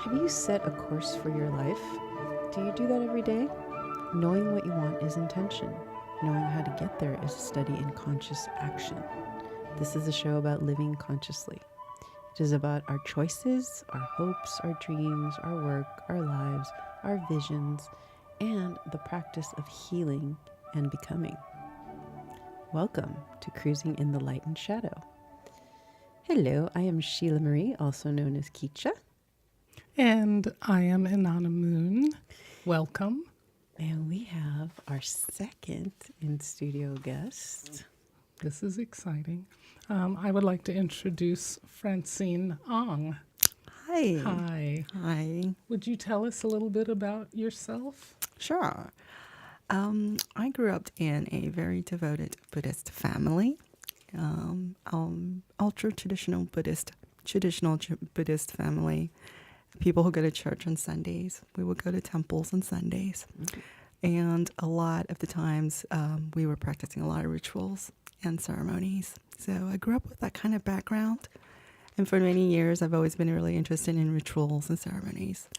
Have you set a course for your life? Do you do that every day? Knowing what you want is intention. Knowing how to get there is a study in conscious action. This is a show about living consciously. It is about our choices, our hopes, our dreams, our work, our lives, our visions, and the practice of healing and becoming. Welcome to Cruising in the Light and Shadow. Hello, I am Sheila Marie, also known as Keisha. And I am InannaMoon. Welcome. And we have our second in-studio guest. This is exciting. I would like to introduce Francine Ang. Hi. Hi. Hi. Would you tell us a little bit about yourself? Sure. I grew up in a very devoted Buddhist family. Ultra traditional Buddhist family. People who go to church on Sundays. We would go to temples on Sundays. Mm-hmm. And a lot of the times we were practicing a lot of rituals and ceremonies. So I grew up with that kind of background. And for many years, I've always been really interested in rituals and ceremonies.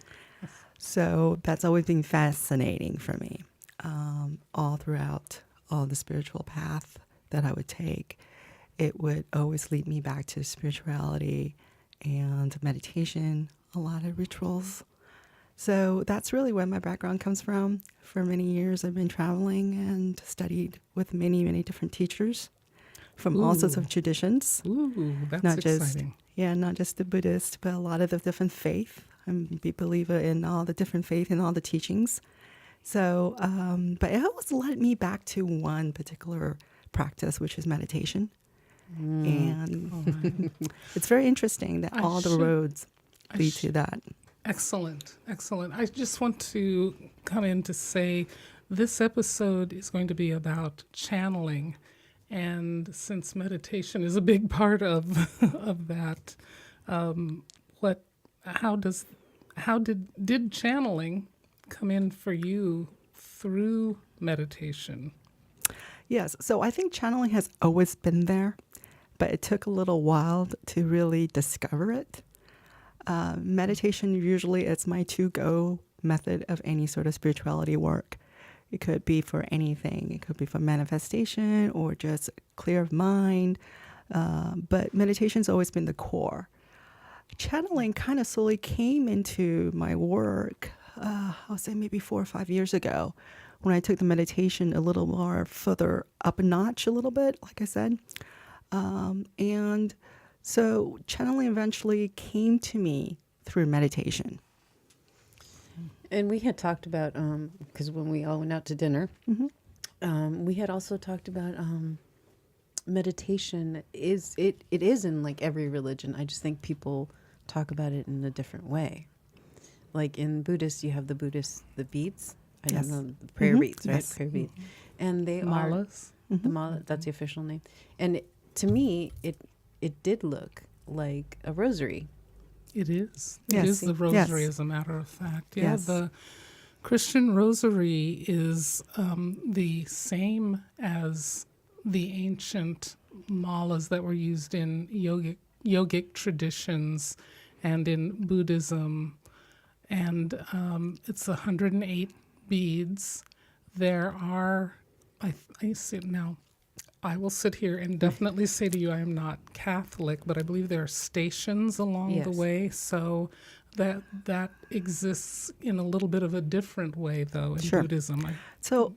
So that's always been fascinating for me, all throughout all the spiritual path that I would take. It would always lead me back to spirituality and meditation, a lot of rituals. So that's really where my background comes from. For many years, I've been traveling and studied with many, many different teachers from all sorts of traditions. Ooh, that's not exciting. Not just the Buddhist, but a lot of the different faith. I'm a big believer in all the different faith and all the teachings. So, but it always led me back to one particular practice, which is meditation. And it's very interesting that all the roads lead to that. Excellent. I just want to come in to say this episode is going to be about channeling. And since meditation is a big part of that, how did channeling come in for you through meditation? Yes, so I think channeling has always been there, but it took a little while to really discover it. Meditation usually is my to-go method of any sort of spirituality work. It could be for anything. It could be for manifestation or just clear of mind. But meditation's always been the core. Channeling kind of slowly came into my work, I'll say maybe 4 or 5 years ago, when I took the meditation a little more further up a notch a little bit, like I said. And so channeling eventually came to me through meditation. And we had talked about, because when we all went out to dinner, we had also talked about meditation. It is in like every religion. I just think people talk about it in a different way. Like in Buddhist, you have the beads. I don't know, the prayer beads, right? Yes. Prayer beads. And they Malas. are the mala. That's the official name. And to me, it did look like a rosary. It is. Yes. It is the rosary, Yes. as a matter of fact. Yeah, Yes. the Christian rosary is the same as the ancient malas that were used in yogic traditions and in Buddhism. And it's 108 beads. There are, I will sit here and definitely say to you I am not Catholic, but I believe there are stations along the way. So that exists in a little bit of a different way, though, in Buddhism. So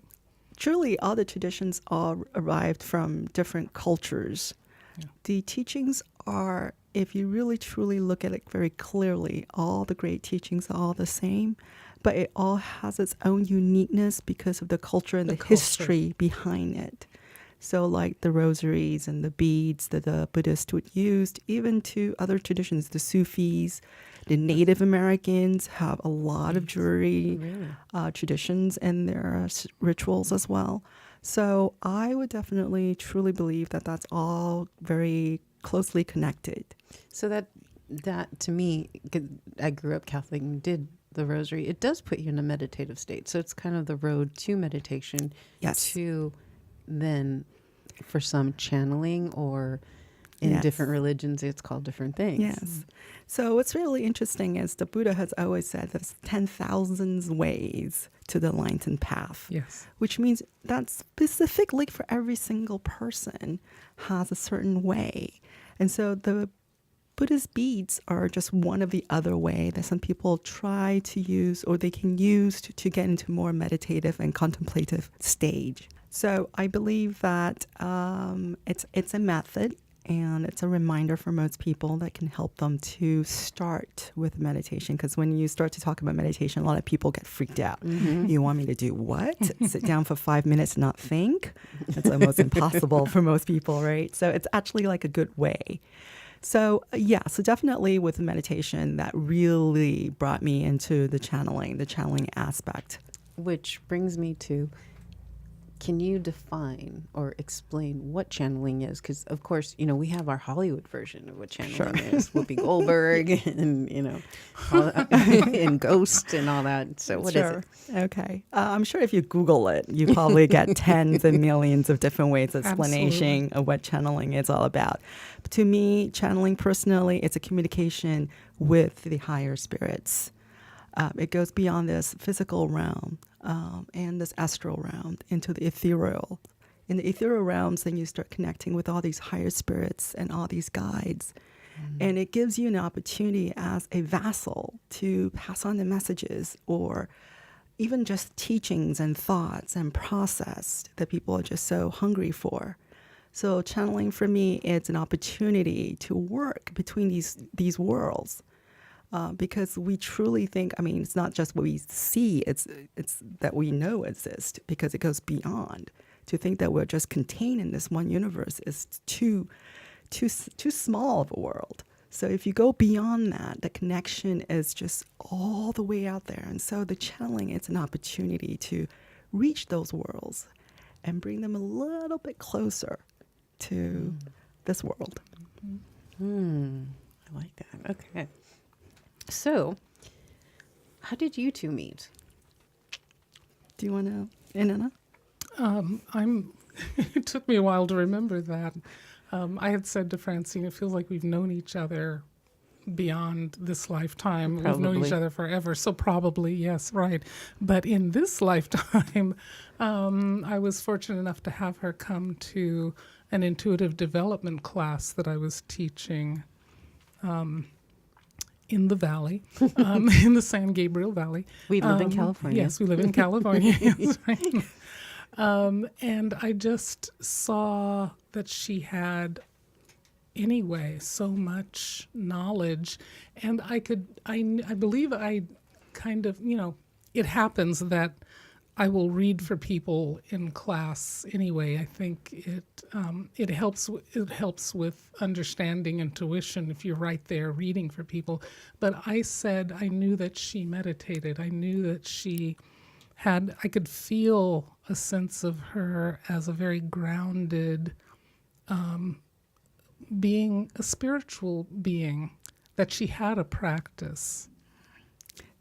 truly all the traditions all arrived from different cultures. Yeah. The teachings are, if you really truly look at it very clearly, all the great teachings are all the same, but it all has its own uniqueness because of the culture and the history behind it. So like the rosaries and the beads that the Buddhists would use, even to other traditions, the Sufis, the Native Americans have a lot of jewelry traditions and their rituals as well. So I would definitely truly believe that that's all very closely connected. So that to me, I grew up Catholic and did the rosary. It does put you in a meditative state. So it's kind of the road to meditation. Yes. To then, for some, channeling or In Yes. different religions, it's called different things. Yes. So what's really interesting is the Buddha has always said there's 10,000 ways to the enlightened path, Yes. which means that specifically for every single person has a certain way. And so the Buddhist beads are just one of the other way that some people try to use or they can use to get into more meditative and contemplative stage. So I believe that it's a method and it's a reminder for most people that can help them to start with meditation. Because when you start to talk about meditation, a lot of people get freaked out. You want me to do what? Sit down for 5 minutes and not think? That's almost impossible for most people, right? So it's actually like a good way. So so definitely with meditation, that really brought me into the channeling aspect. Which brings me to, can you define or explain what channeling is? Because, of course, we have our Hollywood version of what channeling is. Whoopi Goldberg and, and Ghost and all that. So what is it? Okay. I'm sure if you Google it, you probably get tens and millions of different ways of explanation of what channeling is all about. But to me, channeling personally, it's a communication with the higher spirits. It goes beyond this physical realm and this astral realm into the ethereal. In the ethereal realms, then you start connecting with all these higher spirits and all these guides. And it gives you an opportunity as a vassal to pass on the messages or even just teachings and thoughts and process that people are just so hungry for. So channeling for me, it's an opportunity to work between these worlds. Because we truly think, it's not just what we see, it's that we know exist, because it goes beyond. To think that we're just contained in this one universe is too small of a world. So if you go beyond that, the connection is just all the way out there. And so the channeling, it's an opportunity to reach those worlds and bring them a little bit closer to this world. I like that. Okay. So, how did you two meet? Do you want to, Inanna? It took me a while to remember that. I had said to Francine, it feels like we've known each other beyond this lifetime. Probably. We've known each other forever, so probably, yes, right. But in this lifetime, I was fortunate enough to have her come to an intuitive development class that I was teaching in the valley, in the San Gabriel Valley. We live in California. Yes, we live in California. Yes, right. And I just saw that she had, anyway, so much knowledge. And I believe I kind of, it happens that I will read for people in class anyway. I think it helps with understanding intuition if you're right there reading for people. But I said I knew that she meditated. I knew that I could feel a sense of her as a very grounded being, a spiritual being, that she had a practice.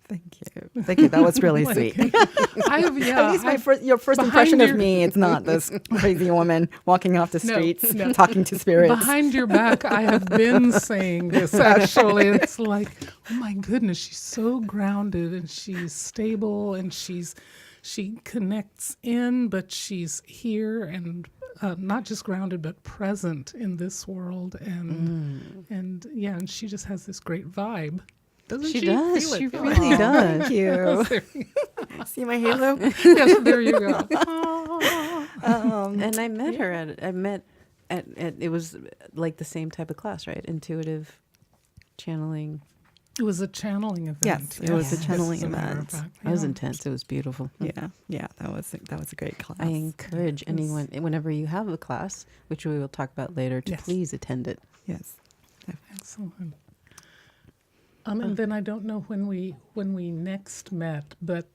Thank you. That was really sweet. At least your first impression of me, it's not this crazy woman walking off the streets talking to spirits. Behind your back, I have been saying this, actually. It's like, oh my goodness, she's so grounded and she's stable and she connects in, but she's here and not just grounded, but present in this world. And she just has this great vibe. Doesn't she? She does. Feel it? She really does. Thank you. See my halo? Yes, there you go. And I met her at it was like the same type of class, right? Intuitive channeling. It was a channeling event. Yes, it was a channeling event. It was intense. It was beautiful. Yeah, that was a great class. I encourage anyone, whenever you have a class, which we will talk about later, to please attend it. Yes. Excellent. And then I don't know when we next met, but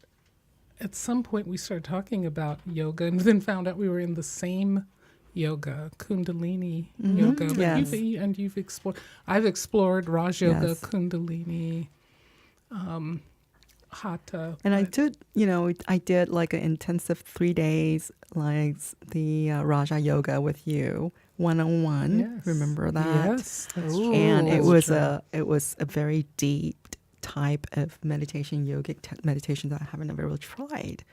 at some point we started talking about yoga, and then found out we were in the same yoga, Kundalini yoga. But yes. you've explored. I've explored Raj yoga, Yes. Kundalini, Hatha. And I did like an intensive 3 days, like the Raja yoga with you 101. Yes. Remember that? Yes, that's Ooh. true. And it That's was a very deep type of meditation, yogic meditation that I haven't ever tried.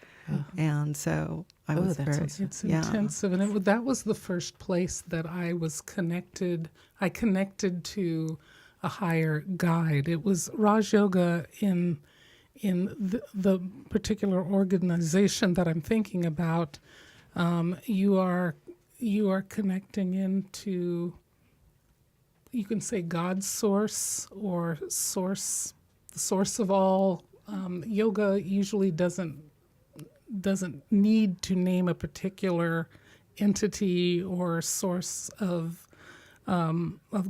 And so I Oh, was that very, sounds- It's yeah. intensive, and that was the first place that I was connected. I connected to a higher guide. It was Raj Yoga in the particular organization that I'm thinking about. You are connecting into, you can say, God's source or source, the source of all. Yoga usually doesn't need to name a particular entity or source of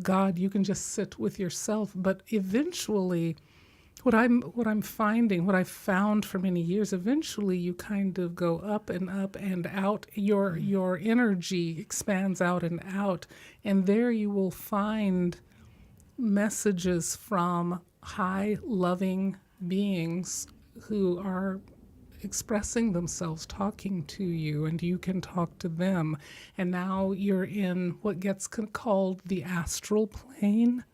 God. You can just sit with yourself. But eventually, what I'm finding, what I've found for many years, eventually you kind of go up and out. Your energy expands out and out, and there you will find messages from high, loving beings who are expressing themselves, talking to you, and you can talk to them. And now you're in what gets called the astral plane.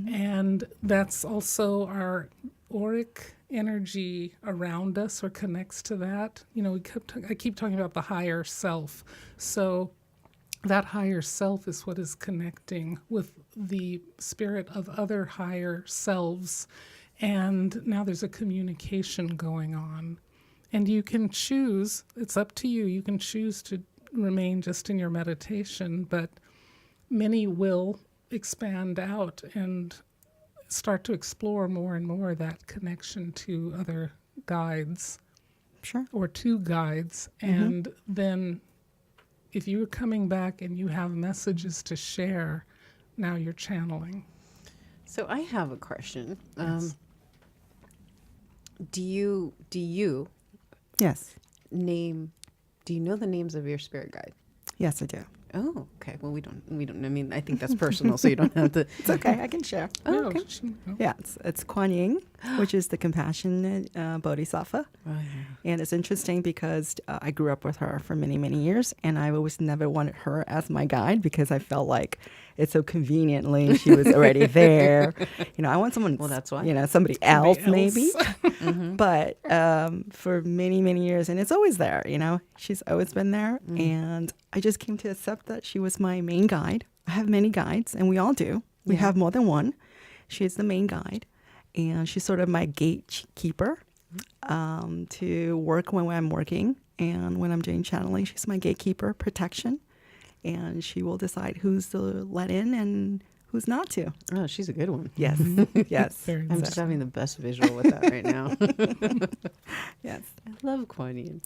And that's also our auric energy around us, or connects to that. You know, I keep talking about the higher self. So that higher self is what is connecting with the spirit of other higher selves. And now there's a communication going on. And you can choose, it's up to you, you can choose to remain just in your meditation, but many will expand out and start to explore more and more that connection to other guides Sure. or to guides. And then if you're coming back and you have messages to share, now you're channeling. So I have a question. Yes. Do you Yes. do you know the names of your spirit guide? Yes, I do. Oh, okay. Well, we don't. I mean, I think that's personal, so you don't have to. It's okay. I can share. Oh, No, okay. Yeah, it's Kuan Yin, which is the compassionate bodhisattva. Oh, yeah. And it's interesting because I grew up with her for many, many years, and I always never wanted her as my guide because I felt like it's so conveniently she was already there. You know, I want someone, Well, that's why. you know, somebody else maybe. Mm-hmm. But for many, many years, and it's always there, you know, she's always been there. And I just came to accept that she was my main guide. I have many guides, and we all do. We Yeah. have more than one. She is the main guide, and she's sort of my gatekeeper to work when I'm working. And when I'm doing channeling, she's my gatekeeper, protection. And she will decide who's to let in and who's not to. Oh, she's a good one. Yes, yes. Very I'm nice. just having the best visual with that right now. Yes. I love Kuan Yin.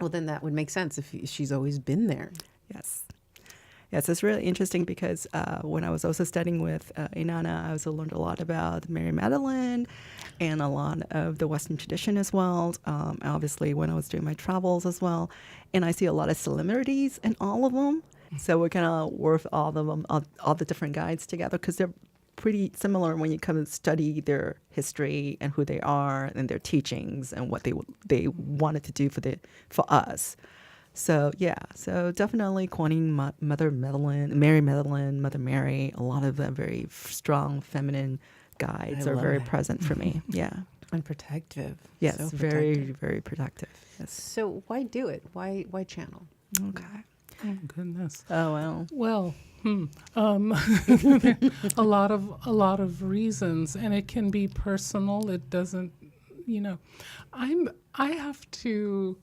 Well, then that would make sense if she's always been there. Yes. Yes, it's really interesting because when I was also studying with Inanna, I also learned a lot about Mary Magdalene and a lot of the Western tradition as well. Obviously, when I was doing my travels as well. And I see a lot of similarities in all of them. So we're going to work all of them, all the different guides together because they're pretty similar when you come to study their history and who they are and their teachings and what they wanted to do for us. So yeah, so definitely Kuan Yin, Mother Magdalene, Mary Magdalene, Mother Mary, a lot of the very strong feminine guides I are love very that. present for me. Yeah. And protective. Yes, So very, protective. very protective. Yes. So why do it? Why channel? Okay. Oh, goodness. Oh, well. Well, a lot of reasons, and it can be personal. It doesn't, you know, I have to.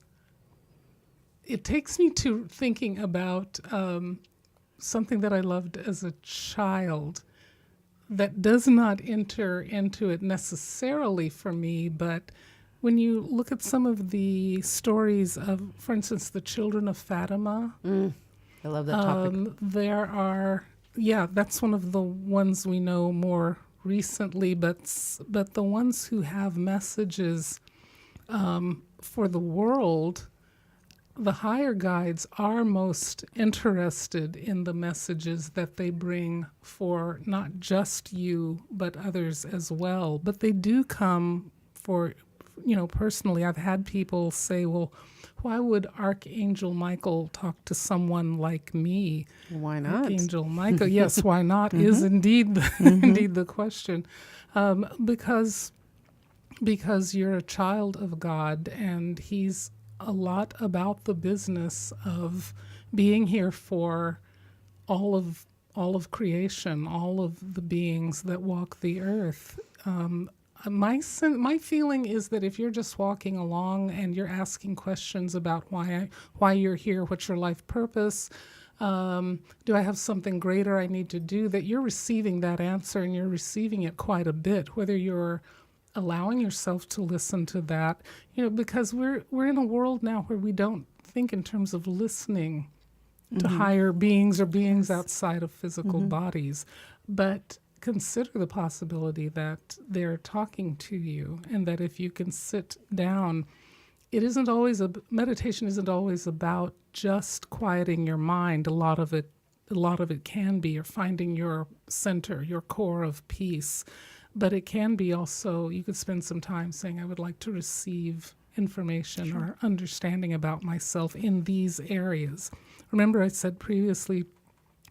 It takes me to thinking about something that I loved as a child that does not enter into it necessarily for me, but when you look at some of the stories of, for instance, the children of Fatima, I love that topic. there are, yeah, that's one of the ones we know more recently, but the ones who have messages for the world, the higher guides are most interested in the messages that they bring for not just you, but others as well. But they do come for personally, I've had people say, well, why would Archangel Michael talk to someone like me? Why not? Archangel Michael, yes, why not is indeed indeed the question. Because you're a child of God, and he's a lot about the business of being here for all of creation, all of the beings that walk the earth. My feeling is that if you're just walking along and you're asking questions about why you're here, what's your life purpose, do I have something greater I need to do, that you're receiving that answer, and you're receiving it quite a bit, whether you're allowing yourself to listen to that, because we're in a world now where we don't think in terms of listening to higher beings or beings outside of physical bodies, but consider the possibility that they're talking to you, and that if you can sit down, meditation isn't always about just quieting your mind. A lot of it can be, or finding your center, your core of peace. But it can be also, you could spend some time saying, I would like to receive information or understanding about myself in these areas. Remember, I said previously,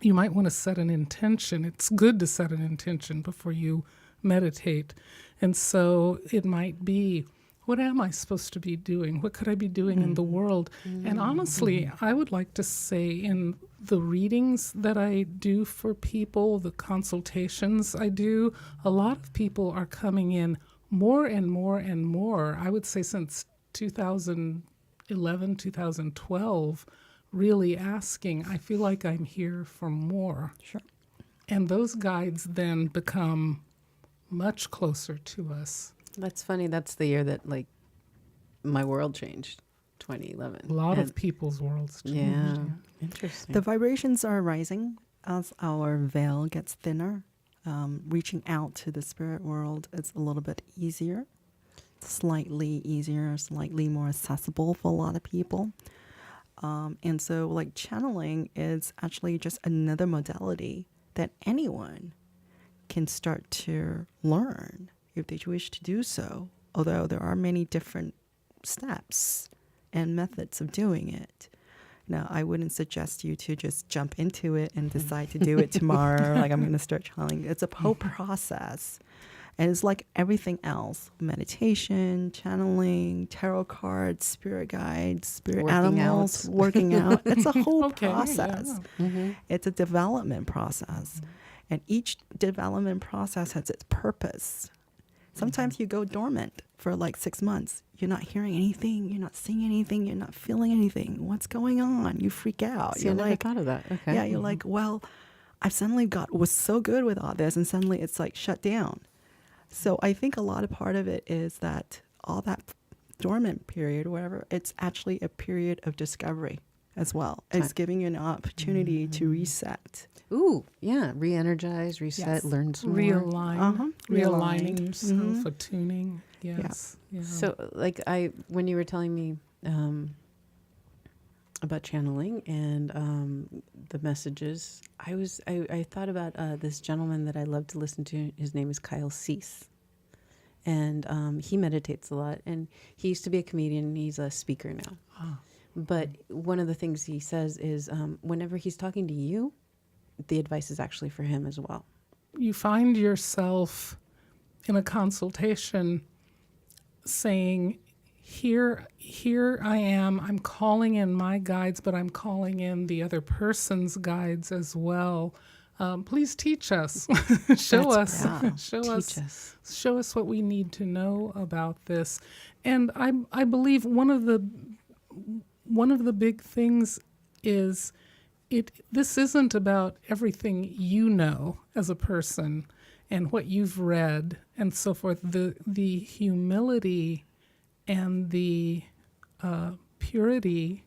you might want to set an intention. It's good to set an intention before you meditate. And so it might be, what am I supposed to be doing? What could I be doing in the world? And honestly, I would like to say, in the readings that I do for people, the consultations I do, a lot of people are coming in more and more and more. I would say since 2011, 2012, really asking, I feel like I'm here for more. Sure. And those guides then become much closer to us. That's funny. That's the year that my world changed, 2011. A lot of people's worlds changed. Yeah. Interesting. The vibrations are rising as our veil gets thinner. Reaching out to the spirit world is a little bit easier, slightly more accessible for a lot of people. And so channeling is actually just another modality that anyone can start to learn if they wish to do so, although there are many different steps and methods of doing it. Now, I wouldn't suggest you to just jump into it and decide to do it tomorrow, I'm going to start channeling. It's a whole process. And it's like everything else: meditation, channeling, tarot cards, spirit guides, spirit animals, working out. It's a whole process. Yeah. It's a development process. And each development process has its purpose. Sometimes you go dormant for 6 months. You're not hearing anything. You're not seeing anything. You're not feeling anything. What's going on? You freak out. See, I never thought of that. Okay. Yeah, you're well, I suddenly was so good with all this, and suddenly it's shut down. So I think a lot of part of it is that all that dormant period, whatever, it's actually a period of discovery as well. It's giving you an opportunity to reset. Ooh, yeah. Re-energize, reset, learn some more. Realign. Realigning Realign. yourself, attuning. Yes. Yeah. So, when you were telling me about channeling and the messages, I thought about this gentleman that I love to listen to. His name is Kyle Cease, and he meditates a lot. And he used to be a comedian. He's a speaker now. Ah. But one of the things he says is, whenever he's talking to you, the advice is actually for him as well. You find yourself in a consultation saying, here I am, I'm calling in my guides, but I'm calling in the other person's guides as well. Please teach us. Show us what we need to know about this. And I believe one of the big things is this isn't about everything you know as a person and what you've read and so forth. The humility and the purity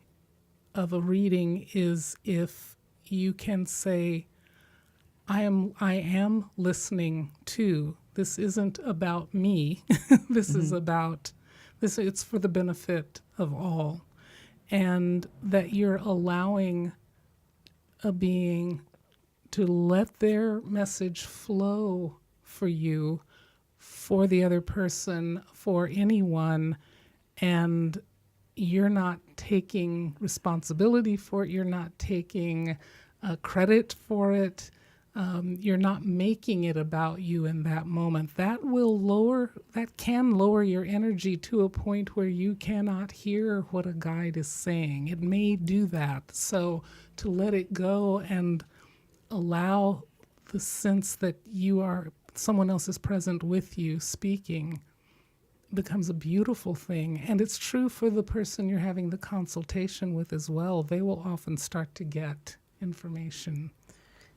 of a reading is if you can say, I am listening to. This isn't about me. This is about this. It's for the benefit of all, and that you're allowing a being to let their message flow for you for the other person, for anyone, and you're not taking responsibility for it, you're not taking credit for it, you're not making it about you in that moment, that can lower your energy to a point where you cannot hear what a guide is saying. It may do that. So to let it go and allow the sense that someone else is present with you speaking becomes a beautiful thing. And it's true for the person you're having the consultation with as well. They will often start to get information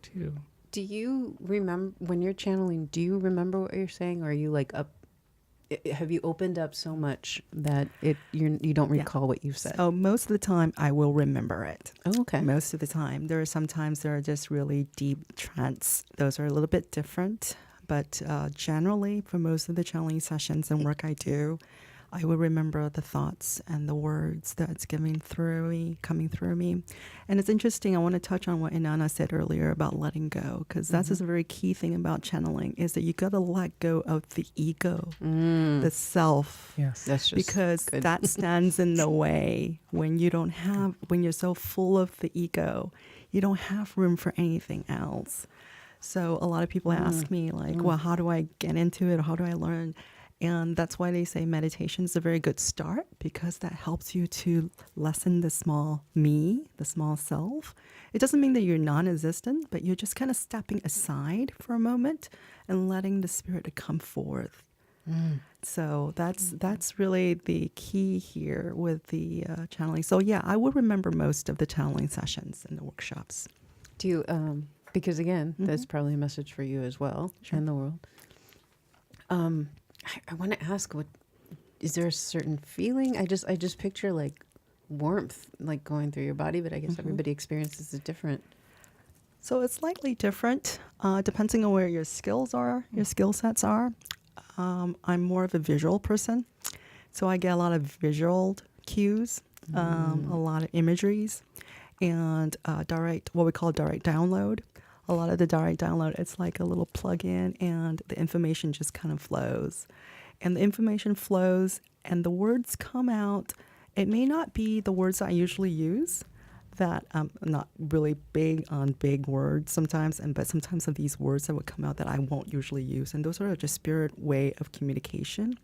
too. Do you remember when you're channeling, do you remember what you're saying? Or are you like have you opened up so much that you don't recall what you've said? So most of the time I will remember it. Oh, okay. Most of the time. There are just really deep trance. Those are a little bit different. But generally, for most of the channeling sessions and work I do, I will remember the thoughts and the words that's coming through me. And it's interesting, I want to touch on what Inanna said earlier about letting go, because that's just a very key thing about channeling, is that you got to let go of the ego, the self. Yes. That's just because good. that stands in the way when you're so full of the ego, you don't have room for anything else. So a lot of people ask me well, how do I get into it? Or how do I learn? And that's why they say meditation is a very good start, because that helps you to lessen the small me, the small self. It doesn't mean that you're non-existent, but you're just kind of stepping aside for a moment and letting the spirit to come forth. So that's really the key here with the channeling. So yeah, I will remember most of the channeling sessions and the workshops. Do you, because again, that's probably a message for you as well in the world. I want to ask, is there a certain feeling? I just picture like warmth, like going through your body, but I guess everybody experiences it different. So it's slightly different, depending on where your skills are, your skill sets are. I'm more of a visual person, so I get a lot of visual cues, a lot of imageries, and what we call direct download. A lot of the direct download, it's like a little plug-in, and the information just kind of flows. And the information flows, and the words come out. It may not be the words I usually use, that I'm not really big on big words sometimes, but sometimes of these words that would come out that I won't usually use, and those are just spirit way of communication.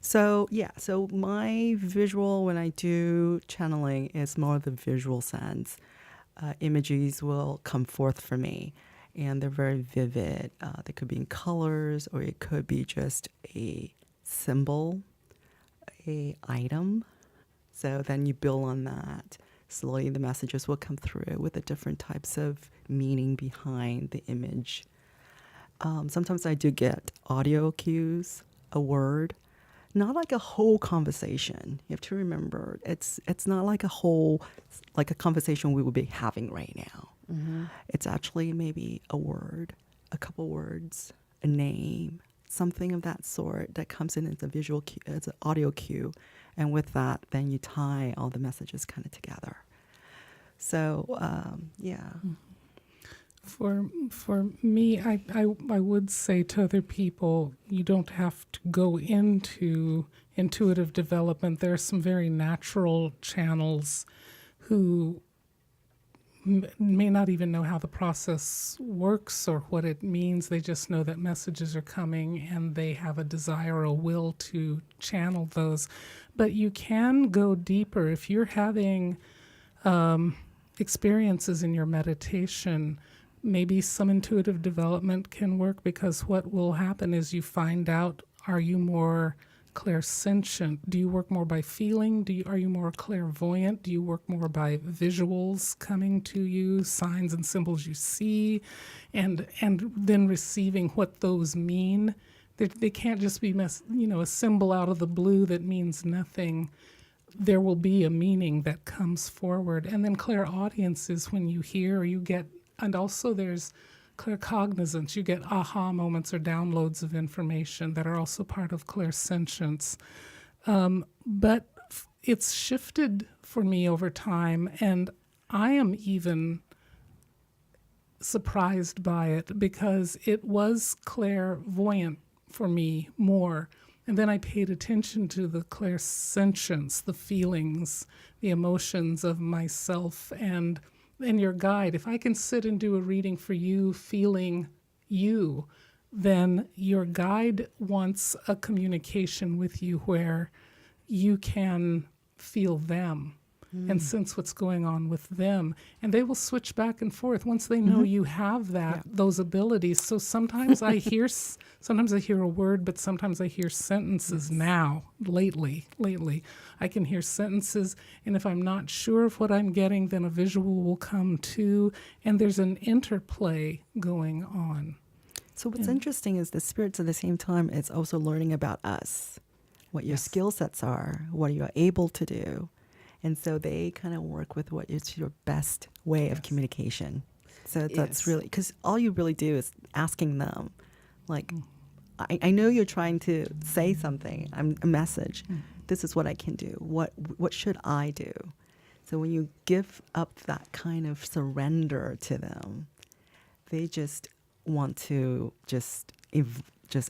So yeah, so my visual when I do channeling is more of the visual sense. Images will come forth for me, and they're very vivid. They could be in colors, or it could be just a symbol, a item. So then you build on that. Slowly the messages will come through with the different types of meaning behind the image. Sometimes I do get audio cues, a word, not like a whole conversation. You have to remember, it's not like a conversation we would be having right now. It's actually maybe a word, a couple words, a name, something of that sort that comes in as a visual cue, as an audio cue. And with that, then you tie all the messages kind of together. So, yeah. For me, I would say to other people, you don't have to go into intuitive development. There are some very natural channels who may not even know how the process works or what it means. They just know that messages are coming, and they have a desire, a will to channel those. But you can go deeper if you're having experiences in your meditation. Maybe some intuitive development can work, because what will happen is you find out, are you more clairsentient? Do you work more by feeling? Are you more clairvoyant? Do you work more by visuals coming to you, signs and symbols you see, and then receiving what those mean? They can't just be a symbol out of the blue that means nothing. There will be a meaning that comes forward. And then clairaudience is when you hear or you get, and also there's claircognizance. You get aha moments or downloads of information that are also part of clairsentience. But it's shifted for me over time, and I am even surprised by it, because it was clairvoyant for me more. And then I paid attention to the clairsentience, the feelings, the emotions of myself and your guide. If I can sit and do a reading for you, feeling you, then your guide wants a communication with you where you can feel them and sense what's going on with them. And they will switch back and forth once they know you have those abilities. So sometimes I hear a word, but sometimes I hear sentences now, lately. I can hear sentences, and if I'm not sure of what I'm getting, then a visual will come too, and there's an interplay going on. So what's interesting is the spirits at the same time, it's also learning about us, what your skill sets are, what you're able to do. And so they kind of work with what is your best way of communication. So that's really, because all you really do is asking them, like, I know you're trying to say something, a message. This is what I can do. What should I do? So when you give up that kind of surrender to them, they just want to just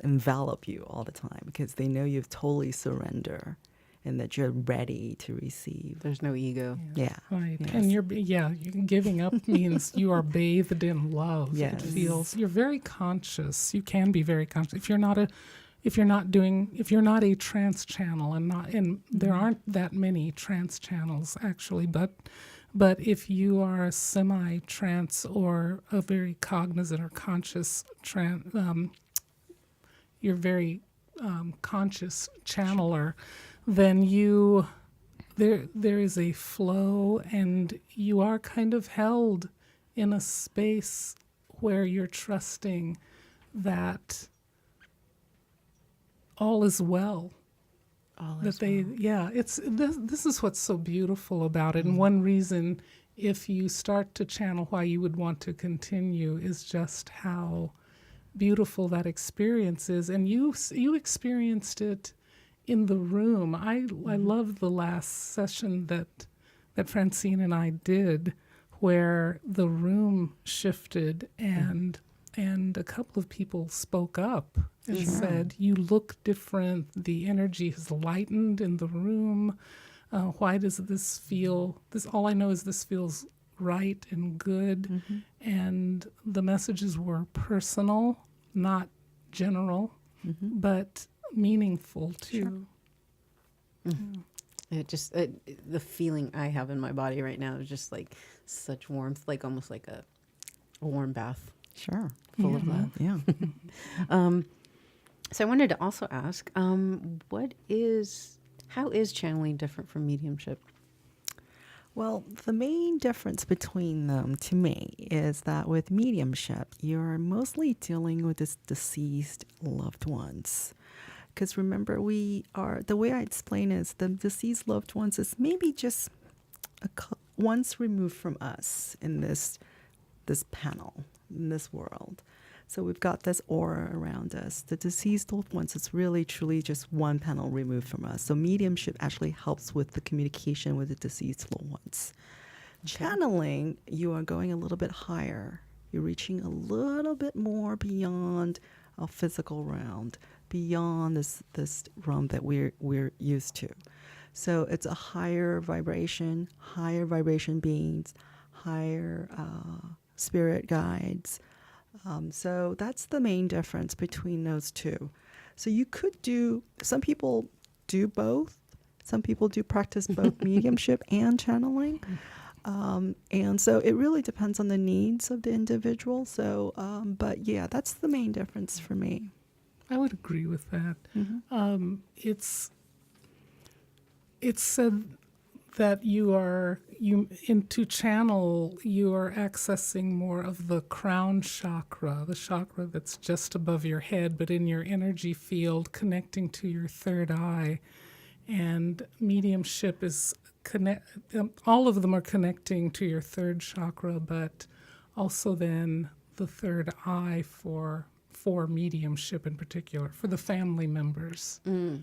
envelop you all the time because they know you've totally surrendered and that you're ready to receive. There's no ego. Yeah. Right. Yes. And you're giving up means you are bathed in love. Yes. It feels you're very conscious. You can be very conscious. If you're not a trance channel and there aren't that many trance channels actually, but if you are a semi-trance or a very cognizant or conscious you're very conscious channeler, then there is a flow and you are kind of held in a space where you're trusting that all is well. This is what's so beautiful about it. And one reason, if you start to channel why you would want to continue, is just how beautiful that experience is. And you experienced it in the room. I love the last session that Francine and I did, where the room shifted and a couple of people spoke up and said, "You look different. The energy has lightened in the room. Why does this feel? All I know is this feels right and good." And the messages were personal, not general, but meaningful too. It just the feeling I have in my body right now is just like such warmth, like almost like a warm bath. Sure. Full of love. Yeah. So I wanted to also ask, how is channeling different from mediumship? Well, the main difference between them to me is that with mediumship, you're mostly dealing with this deceased loved ones. Because remember, the way I explain is the deceased loved ones is maybe just once removed from us in this panel, in this world. So we've got this aura around us. The deceased loved ones is really, truly just one panel removed from us. So mediumship actually helps with the communication with the deceased loved ones. Okay. Channeling, you are going a little bit higher. You're reaching a little bit more beyond our physical realm, beyond this realm that we're used to. So it's a higher vibration beings, higher spirit guides. So that's the main difference between those two. So you could some people do both. Some people do practice both mediumship and channeling. And so it really depends on the needs of the individual. So, but yeah, that's the main difference for me. I would agree with that. It's said that to channel, you are accessing more of the crown chakra, the chakra that's just above your head, but in your energy field, connecting to your third eye. And mediumship is all of them are connecting to your third chakra, but also then the third eye for mediumship in particular, for the family members. The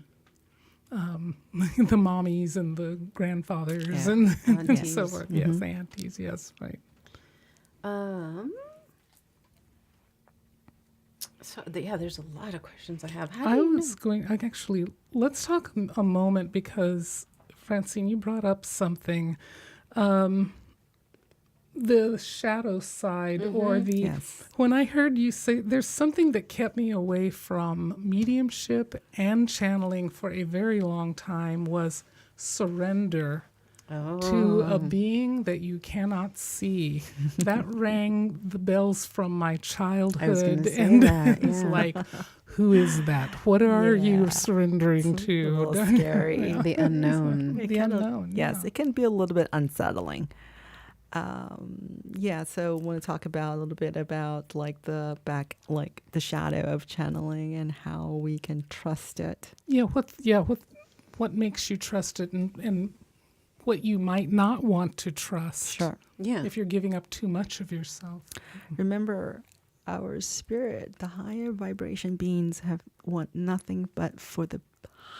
mommies and the grandfathers and so forth. Yes, aunties. Yes, right. So, there's a lot of questions I have. Let's talk a moment, because Francine, you brought up something, the shadow side, or the, Yes. when I heard you say, there's something that kept me away from mediumship and channeling for a very long time, was surrender to a being that you cannot see. That rang the bells from my childhood. I was going to say and that. it's Yeah. like, who is that? What are you Yeah. surrendering It's a to? little scary. The unknown. It The kind of- unknown, Yes, yeah. it can be a little bit unsettling. So I want to talk about a little bit about like the shadow of channeling and how we can trust it. What makes you trust it, and what you might not want to trust. Sure. Yeah. If you're giving up too much of yourself. Remember, our spirit, the higher vibration beings, want nothing but for the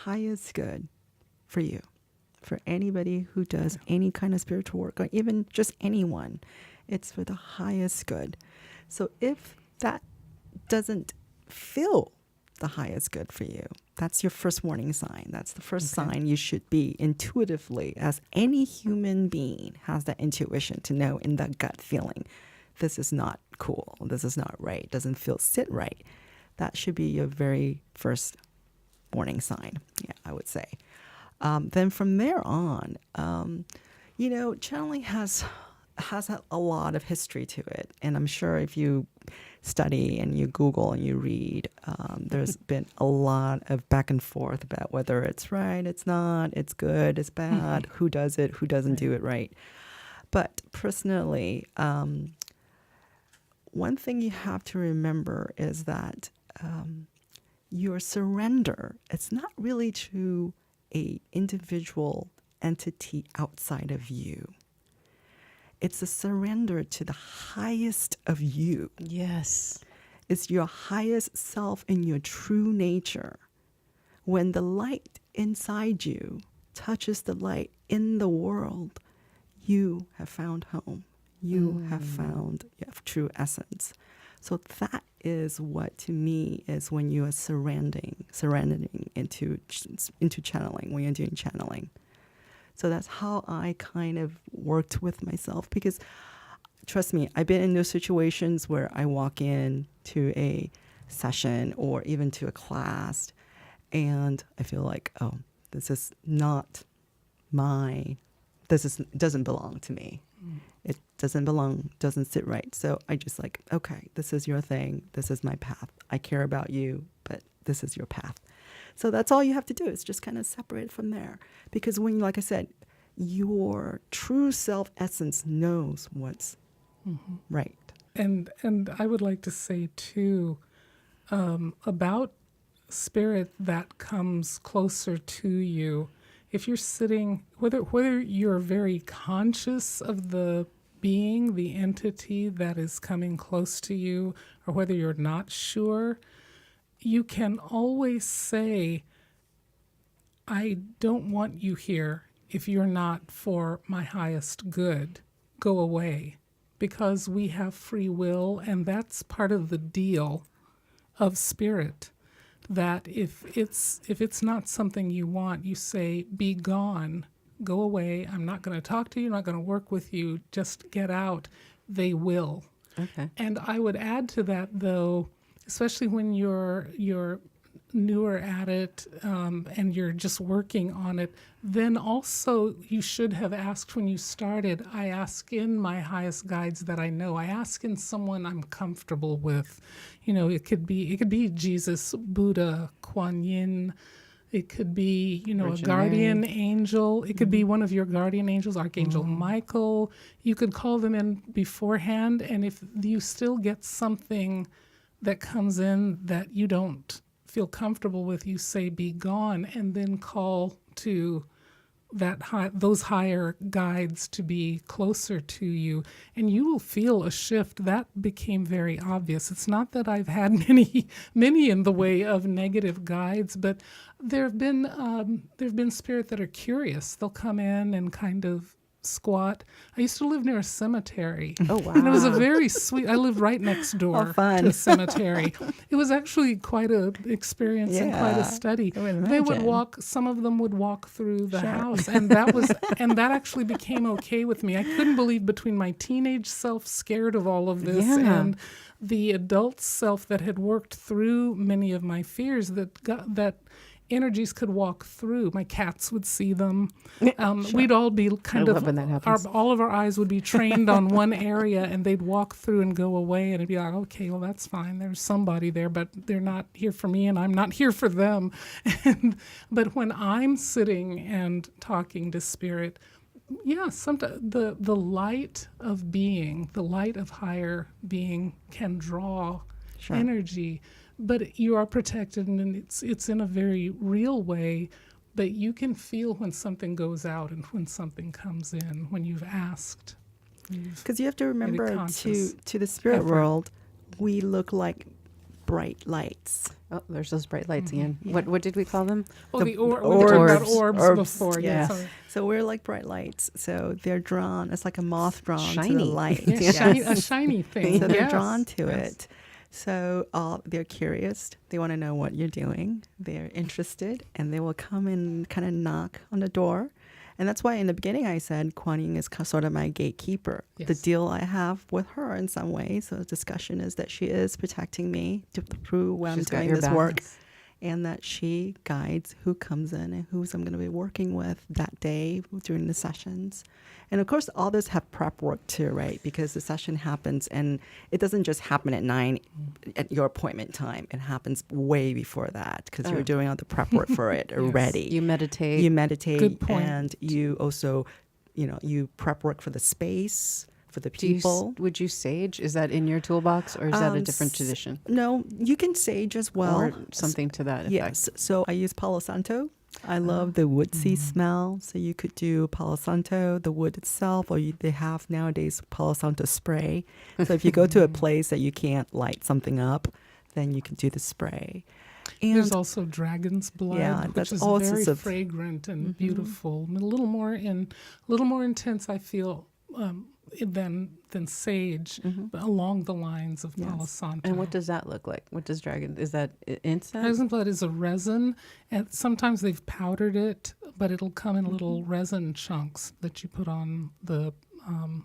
highest good for you, for anybody who does any kind of spiritual work, or even just anyone. It's for the highest good. So if that doesn't feel the highest good for you, that's your first warning sign. That's the first sign you should be intuitively, as any human being has that intuition to know in that gut feeling, this is not cool, this is not right, doesn't sit right. That should be your very first warning sign, I would say. Then from there on, channeling has a lot of history to it. And I'm sure if you study and you Google and you read, there's been a lot of back and forth about whether it's right, it's not, it's good, it's bad, who does it, who doesn't do it right. But personally, one thing you have to remember is that your surrender, it's not really to a individual entity outside of you. It's a surrender to the highest of you. Yes. It's your highest self in your true nature. When the light inside you touches the light in the world, you have found home. You have found your true essence. So that is what, to me, is when you are surrendering into channeling, when you're doing channeling. So that's how I kind of worked with myself, because trust me, I've been in those situations where I walk in to a session or even to a class and I feel like, oh, this is not doesn't belong to me. It doesn't belong, doesn't sit right. So I just like, okay, this is your thing. This is my path. I care about you, but this is your path. So that's all you have to do, is just kind of separate from there. Because when, like I said, your true self essence knows what's right. And I would like to say too, about spirit that comes closer to you. If you're sitting, whether you're very conscious of the being, the entity that is coming close to you, or whether you're not sure, you can always say, I don't want you here if you're not for my highest good. Go away. Because we have free will, and that's part of the deal of spirit. That if it's not something you want, you say, be gone, go away. I'm not going to talk to you, I'm not going to work with you, just get out. They will. Okay. And I would add to that, though, especially when you're newer at it and you're just working on it, then also you should have asked when you started. I ask in my highest guides that I know. I ask in someone I'm comfortable with. It could be Jesus, Buddha, Kuan Yin. It could be, a Virgin guardian Mary. angel. It could be one of your guardian angels, Archangel Michael. You could call them in beforehand, and if you still get something that comes in that you don't feel comfortable with, you say, be gone, and then call to those higher guides to be closer to you, and you will feel a shift. That became very obvious. It's not that I've had many in the way of negative guides, but there have been spirit that are curious. They'll come in and kind of squat. I used to live near a cemetery. Oh, wow. And it was a very sweet, I lived right next door How fun. to a cemetery. It was actually quite an experience and quite Yeah, a study. I would They would imagine. some of them would walk through the Sure. house. And that actually became okay with me. I couldn't believe between my teenage self scared of all of this Yeah. and the adult self that had worked through many of my fears that energies could walk through. My cats would see them. We'd all be kind I love when that happens. all of our eyes would be trained on one area, and they'd walk through and go away, and it'd be like, okay, well, that's fine. There's somebody there, but they're not here for me, and I'm not here for them. But when I'm sitting and talking to spirit, yeah, sometimes the light of being, the light of higher being can draw Sure. energy, but you are protected, and it's in a very real way. But you can feel when something goes out and when something comes in when you've asked. Because you have to remember, conscious to the spirit effort. world, we look like bright lights. Oh, there's those bright lights again. Mm-hmm. What did we call them? Oh, The we talked about orbs. orbs before. Yeah. Sorry. So we're like bright lights. So they're drawn. It's like a moth drawn to the Shiny. light. Yeah, Yes. a shiny thing. So they're Yes, drawn to yes. it. So they're curious. They want to know what you're doing. They're interested, and they will come and kind of knock on the door. And that's why in the beginning I said Kuan Yin is sort of my gatekeeper. The Yes. deal I have with her in some ways, so the discussion is that she is protecting me through when She's got I'm doing your this work. balance. And that she guides who comes in and who's I'm going to be working with that day during the sessions. And of course, all this have prep work too, right? Because the session happens, and it doesn't just happen at 9 at your appointment time. It happens way before that because Oh. you're doing all the prep work for it already. You meditate. You meditate, Good point. and you also, you prep work for the space, for the Do you people. would you sage? Is that in your toolbox, or is that a different s- tradition? No, you can sage as well. Or something to that effect? Yes. So I use Palo Santo. I love the woodsy smell. So you could do Palo Santo, the wood itself, or they have nowadays Palo Santo spray. So if you go to a place that you can't light something up, then you can do the spray. And There's also dragon's blood, Yeah, which that's is all very sorts of- fragrant and beautiful. A little more intense, I feel, than sage, but along the lines of Palo Yes. Santo. And what does that look like? What does dragon? Is that incense? Dragon's blood is a resin, and sometimes they've powdered it, but it'll come in little resin chunks that you put on the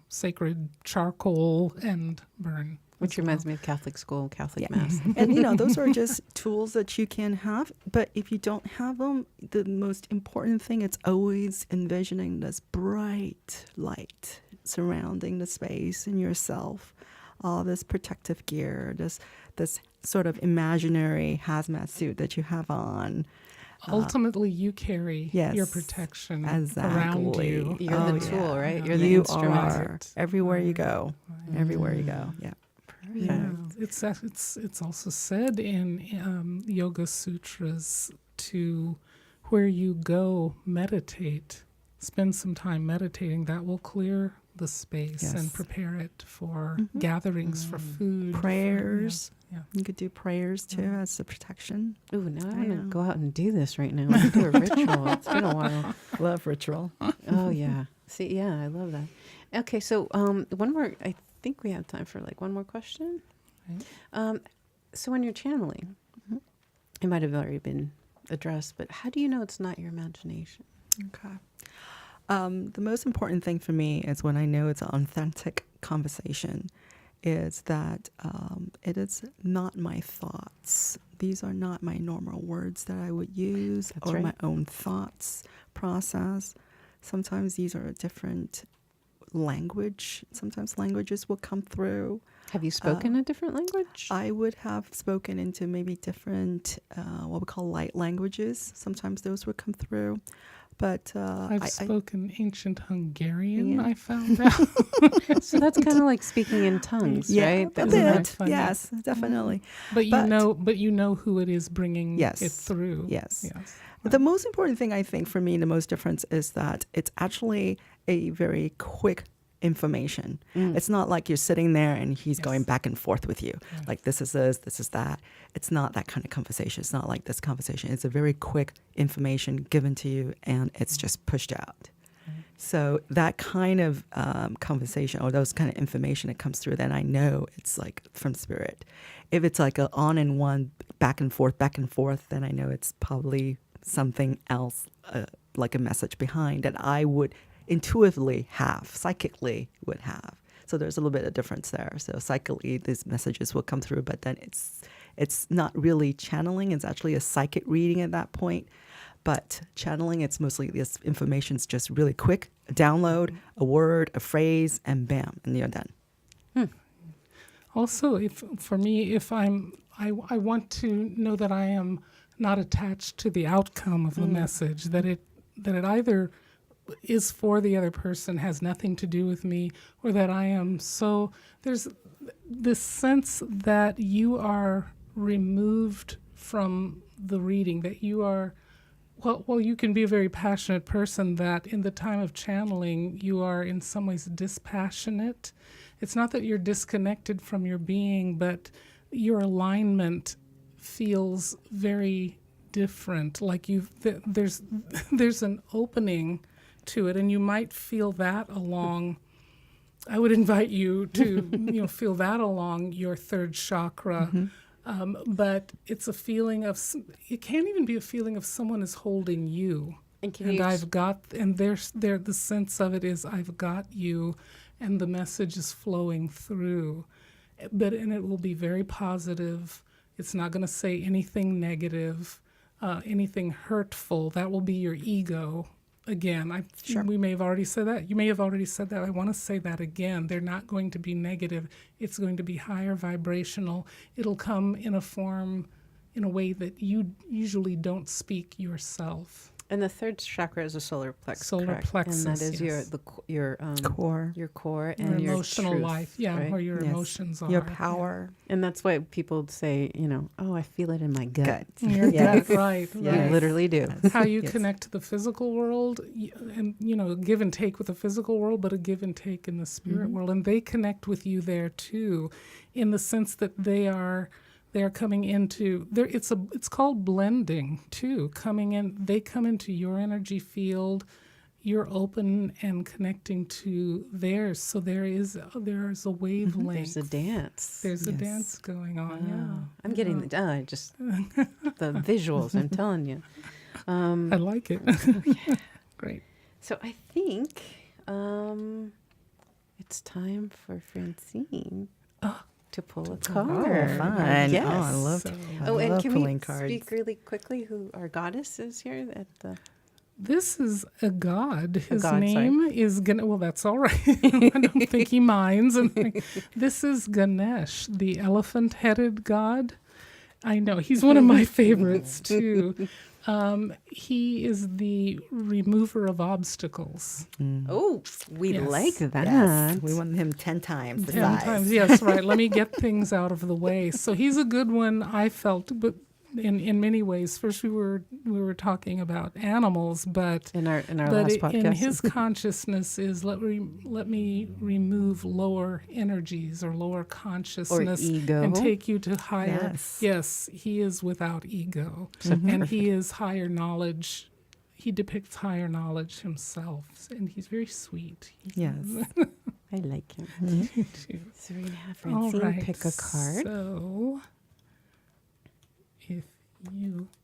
sacred charcoal and burn. Which reminds me of Catholic school, Catholic Yeah. mass. And those are just tools that you can have. But if you don't have them, the most important thing is always envisioning this bright light surrounding the space and yourself. All this protective gear, this sort of imaginary hazmat suit that you have on. Ultimately, you carry yes, your protection exactly. around you. You're Oh, the tool, yeah. right? You're the You instrument. are everywhere you go. Everywhere you go. Yeah. Yeah, it's also said in Yoga Sutras to where you go meditate, spend some time meditating. That will clear the space and Yes. prepare it for gatherings, for food, Prayers. Yeah. You could do prayers too as a protection. Ooh, now I want to know. go out and do this right now. I do a ritual. It's been a while. Love ritual. Oh, yeah. See, yeah, I love that. Okay, so one more. I think we have time for one more question. Right. So when you're channeling, it might have already been addressed, but how do you know it's not your imagination? Okay. The most important thing for me is when I know it's an authentic conversation, is that it is not my thoughts. These are not my normal words that I would use. That's or right. my own thoughts process. Sometimes these are a different language. Sometimes languages will come through. Have you spoken a different language? I would have spoken into maybe different, what we call light languages. Sometimes those would come through. But I've spoken ancient Hungarian, Yeah. I found out. So that's kind of like speaking in tongues, yeah, right? a Isn't that bit. funny? Yes, definitely. But But- you know who it is bringing Yes. it through. Yes. Yes. The most important thing I think for me, the most difference is that it's actually a very quick information. It's not like you're sitting there and he's going back and forth with you. Yes. Like this is that. It's not that kind of conversation. It's not like this conversation. It's a very quick information given to you and it's just pushed out. So that kind of conversation or those kind of information that comes through, then I know it's like from spirit. If it's like a on and one, back and forth, then I know it's probably something else, like a message behind that I would intuitively have, psychically would have. So there's a little bit of difference there. So psychically, these messages will come through, but then it's not really channeling. It's actually a psychic reading at that point. But channeling, it's mostly this information's just really quick, a download, a word, a phrase, and bam, and you're done. Also, for me, I want to know that I am not attached to the outcome of the message, that it either is for the other person, has nothing to do with me, or that I am so, there's this sense that you are removed from the reading, that you are, well, you can be a very passionate person, that in the time of channeling, you are in some ways dispassionate. It's not that you're disconnected from your being, but your alignment feels very different. Like there's an opening to it, and you might feel that along. I would invite you to feel that along your third chakra. But it's a feeling of, it can't even be a feeling of someone is holding you. And I've got, and there's the sense of it is I've got you, and the message is flowing through. And it will be very positive. It's not going to say anything negative, anything hurtful. That will be your ego. Again, we may have already said that. You may have already said that. I want to say that again. They're not going to be negative. It's going to be higher vibrational. It'll come in a form, in a way that you usually don't speak yourself. And the third chakra is a solar plexus. Solar plexus, and that is yes. Core. your core Your and your emotional truth, life, right? where your emotions are. Your power. And that's why people say, oh, I feel it in my gut. Your Yes. gut, right. You Yes. literally do. How you Yes. connect to the physical world, and give and take with the physical world, but a give and take in the spirit world, and they connect with you there too, in the sense that they are coming into there. It's called blending too. Coming in, they come into your energy field. You're open and connecting to theirs. So there's a wavelength. There's a dance. There's a Yes. dance going on. Yeah, I'm getting just the visuals. I'm telling you. I like it. Great. So I think it's time for Francine to pull a card. Oh, fun. Yes. Oh, I love So- and love can pulling we cards. speak really quickly who our goddess is here at the... This is a god. His god, name is Ganesh. Well, that's all right. I don't think he minds. This is Ganesh, the elephant-headed god. I know. He's one of my favorites, too. He is the remover of obstacles. Oh, we Yes. like that. Yes. We want him 10 times the 10 size. times. Yes, right. Let me get things out of the way. So he's a good one, I felt, but in many ways. First, we were talking about animals, but In our but last podcast. in his consciousness is let me remove lower energies or lower consciousness ego. and take you to higher. Yes. Yes, he is without ego, and he is higher knowledge. He depicts higher knowledge himself, and he's very sweet. Yes. I like him. Too. So we're going to have All Francine right, pick a card. So,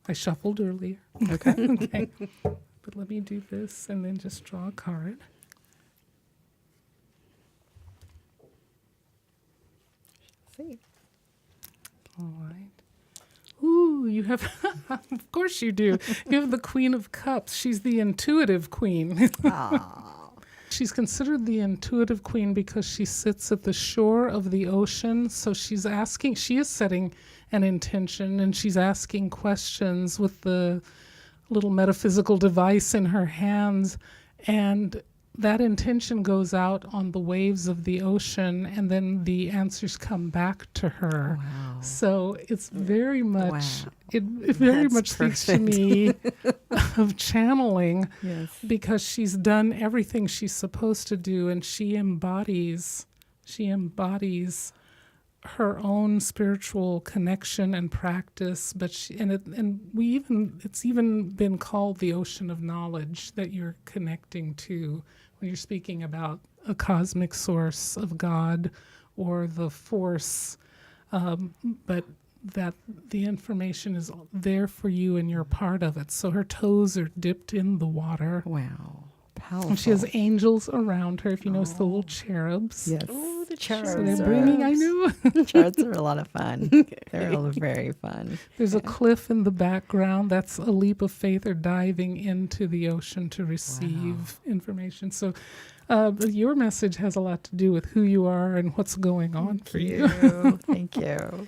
I shuffled earlier. Okay. Okay. But let me do this and then just draw a card. See. All right. Ooh, you have, of course you do. You have the Queen of Cups. She's the intuitive queen. She's considered the intuitive queen because she sits at the shore of the ocean. So she is setting an intention, and she's asking questions with the little metaphysical device in her hands. And that intention goes out on the waves of the ocean, and then the answers come back to her. Wow. So it's very much, Wow. it very That's much speaks to perfect. me of channeling, Yes. because she's done everything she's supposed to do, and she embodies her own spiritual connection and practice, but it's even been called the ocean of knowledge that you're connecting to when you're speaking about a cosmic source of God or the force, but that the information is there for you and you're part of it. So her toes are dipped in the water. Wow. Powerful. And she has angels around her, if you notice the little cherubs. Yes. Oh, the Cherubs. So they're bringing, I know. Cherubs are a lot of fun. They're all very fun. There's a cliff in the background. That's a leap of faith or diving into the ocean to receive information. So your message has a lot to do with who you are and what's going on for you. Thank you.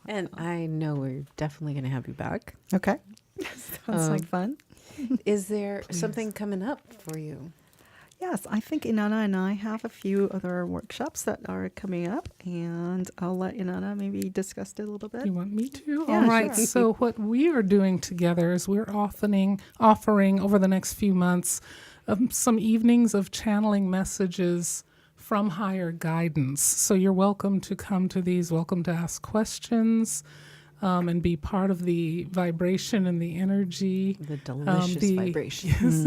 And I know we're definitely going to have you back. Okay. Sounds like fun. Is there something coming up for you? Yes, I think Inanna and I have a few other workshops that are coming up, and I'll let Inanna maybe discuss it a little bit. You want me to? Yeah, All right. sure. So what we are doing together is we're offering over the next few months some evenings of channeling messages from higher guidance. So you're welcome to come to these, welcome to ask questions, and be part of the vibration and the energy. The delicious vibration. Yes.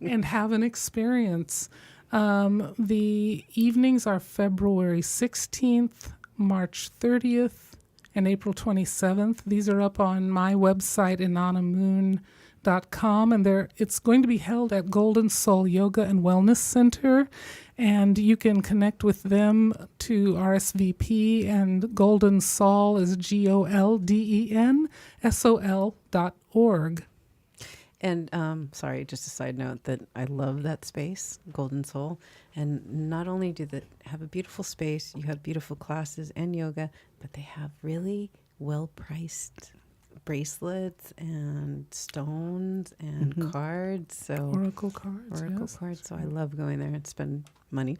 And have an experience. The evenings are February 16th, March 30th, and April 27th. These are up on my website, InannaMoon.com, and it's going to be held at Golden Soul Yoga and Wellness Center. And you can connect with them to RSVP, and Golden Soul is GOLDENSOL.org. And sorry, just a side note that I love that space, Golden Soul. And not only do they have a beautiful space, you have beautiful classes and yoga, but they have really well-priced bracelets and stones and cards. So Oracle cards. Yes. cards. So I love going there and spend money.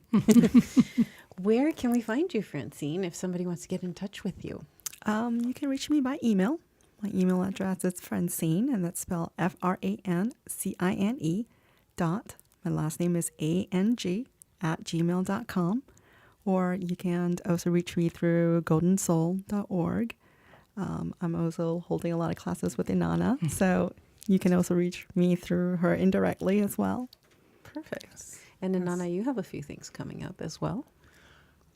Where can we find you, Francine, if somebody wants to get in touch with you? You can reach me by email. My email address is Francine, and that's spelled FRANCINE my last name is ANG @gmail.com. Or you can also reach me through goldensoul.org. I'm also holding a lot of classes with Inanna, so you can also reach me through her indirectly as well. Perfect. And Inanna, you have a few things coming up as well.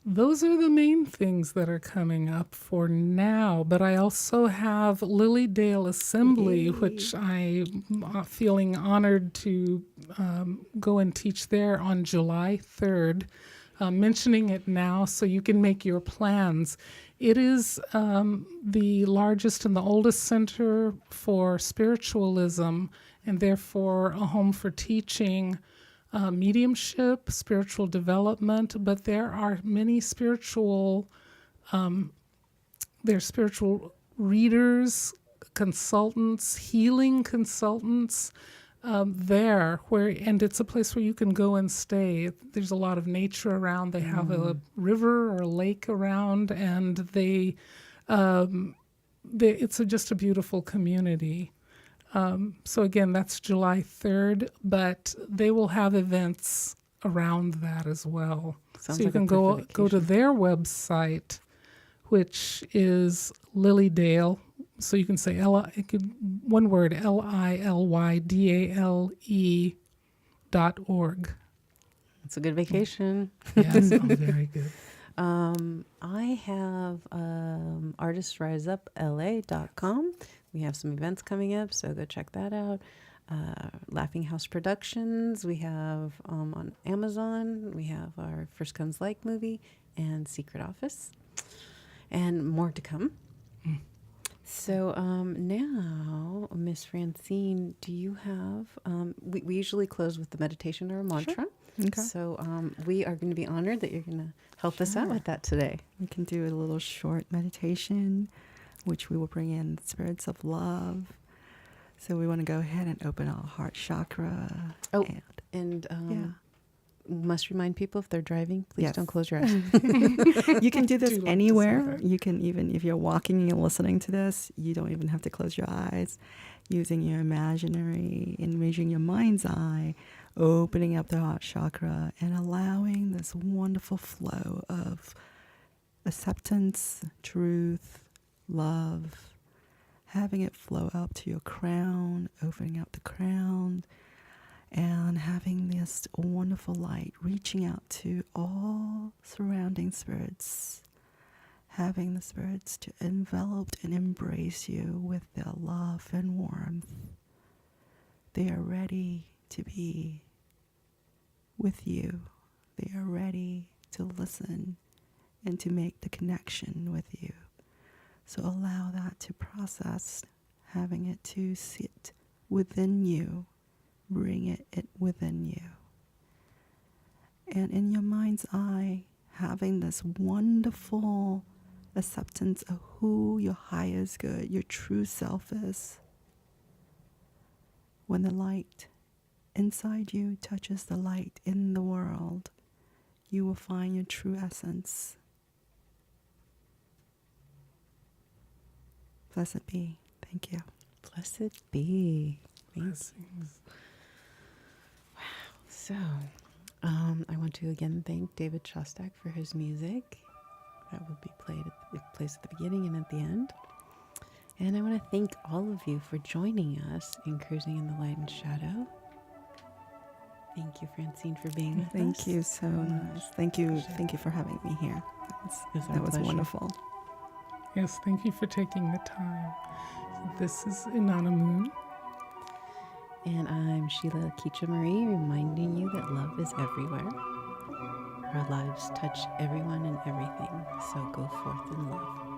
Those are the main things that are coming up for now, but I also have Lilydale Assembly, which I'm feeling honored to go and teach there on July 3rd. Mentioning it now so you can make your plans. It is the largest and the oldest center for spiritualism, and therefore a home for teaching mediumship, spiritual development, but there are many spiritual readers, consultants, healing consultants and it's a place where you can go and stay. There's a lot of nature around. They have a river or a lake around, and it's just a beautiful community. So again, that's July 3rd, but they will have events around that as well. Sounds so you like a can perfect go to their website, which is Lilydale. So you can say one word, LILYDALE.org. It's a good vacation. Yes, very good. I have artistsriseup.la.com. We have some events coming up, so go check that out. Laughing House Productions, we have on Amazon. We have our First Comes Like movie and Secret Office, and more to come. So now, Miss Francine, do you have, we usually close with the meditation or a mantra. Sure. Okay. So we are going to be honored that you're going to help us out with that today. We can do a little short meditation, which we will bring in spirits of love. So we want to go ahead and open our heart chakra. Oh, and must remind people if they're driving, please don't close your eyes. You can do this anywhere. that. You can even, if you're walking and listening to this, you don't even have to close your eyes. Using your envisioning your mind's eye, opening up the heart chakra and allowing this wonderful flow of acceptance, truth, love, having it flow up to your crown, opening up the crown, and having this wonderful light reaching out to all surrounding spirits, having the spirits to envelop and embrace you with their love and warmth. They are ready to be with you. They are ready to listen and to make the connection with you. So allow that to process, having it to sit within you, bring it within you. And in your mind's eye, having this wonderful acceptance of who your highest good, your true self is. When the light inside you touches the light in the world, you will find your true essence. Blessed be. Thank you. Blessed be. Blessings. So, I want to again thank David Shostak for his music. That will be plays at the beginning and at the end. And I want to thank all of you for joining us in Cruising in the Light and Shadow. Thank you, Francine, for being with us. Thank you so much. Thank you for having me here. That was wonderful. Yes, thank you for taking the time. This is InannaMoon. And I'm Sheila Keecha Marie, reminding you that love is everywhere. Our lives touch everyone and everything, so go forth in love.